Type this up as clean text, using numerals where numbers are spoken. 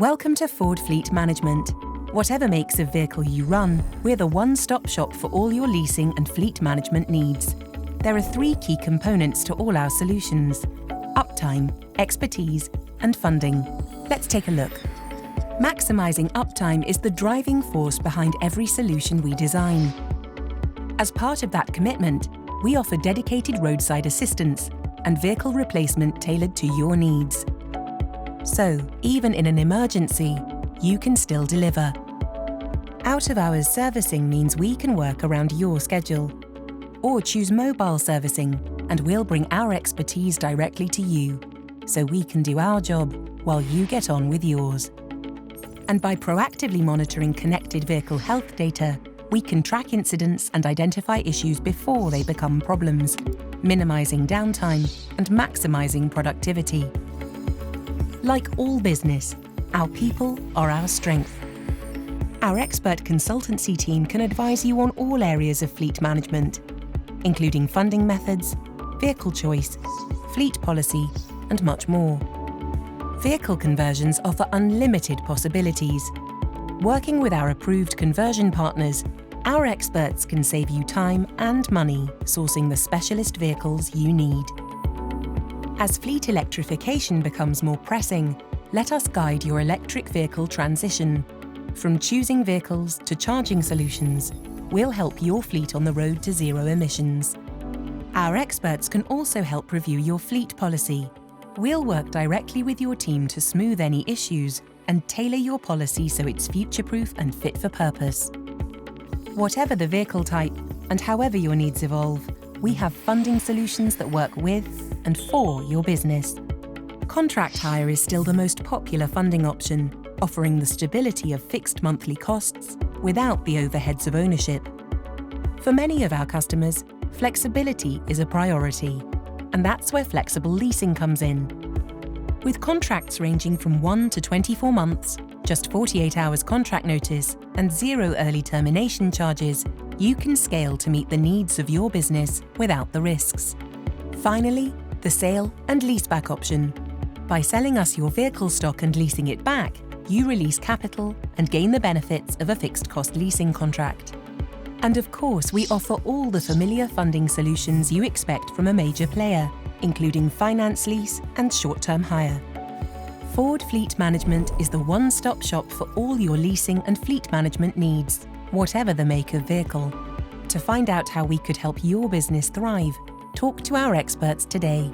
Welcome to Ford Fleet Management. Whatever makes of vehicle you run, we're the one-stop shop for all your leasing and fleet management needs. There are three key components to all our solutions: uptime, expertise, and funding. Let's take a look. Maximising uptime is the driving force behind every solution we design. As part of that commitment, we offer dedicated roadside assistance and vehicle replacement tailored to your needs. So, even in an emergency, you can still deliver. Out-of-hours servicing means we can work around your schedule. Or choose mobile servicing, and we'll bring our expertise directly to you, so we can do our job while you get on with yours. And by proactively monitoring connected vehicle health data, we can track incidents and identify issues before they become problems, minimising downtime and maximising productivity. Like all business, our people are our strength. Our expert consultancy team can advise you on all areas of fleet management, including funding methods, vehicle choice, fleet policy, and much more. Vehicle conversions offer unlimited possibilities. Working with our approved conversion partners, our experts can save you time and money sourcing the specialist vehicles you need. As fleet electrification becomes more pressing, let us guide your electric vehicle transition. From choosing vehicles to charging solutions, we'll help your fleet on the road to zero emissions. Our experts can also help review your fleet policy. We'll work directly with your team to smooth any issues and tailor your policy so it's future-proof and fit for purpose. Whatever the vehicle type and however your needs evolve, we have funding solutions that work with and for your business. Contract hire is still the most popular funding option, offering the stability of fixed monthly costs without the overheads of ownership. For many of our customers, flexibility is a priority, and that's where flexible leasing comes in. With contracts ranging from 1 to 24 months, just 48 hours contract notice, and zero early termination charges, you can scale to meet the needs of your business without the risks. Finally, the sale and leaseback option. By selling us your vehicle stock and leasing it back, you release capital and gain the benefits of a fixed-cost leasing contract. And of course, we offer all the familiar funding solutions you expect from a major player, including finance lease and short-term hire. Ford Fleet Management is the one-stop shop for all your leasing and fleet management needs, whatever the make of vehicle. To find out how we could help your business thrive, talk to our experts today.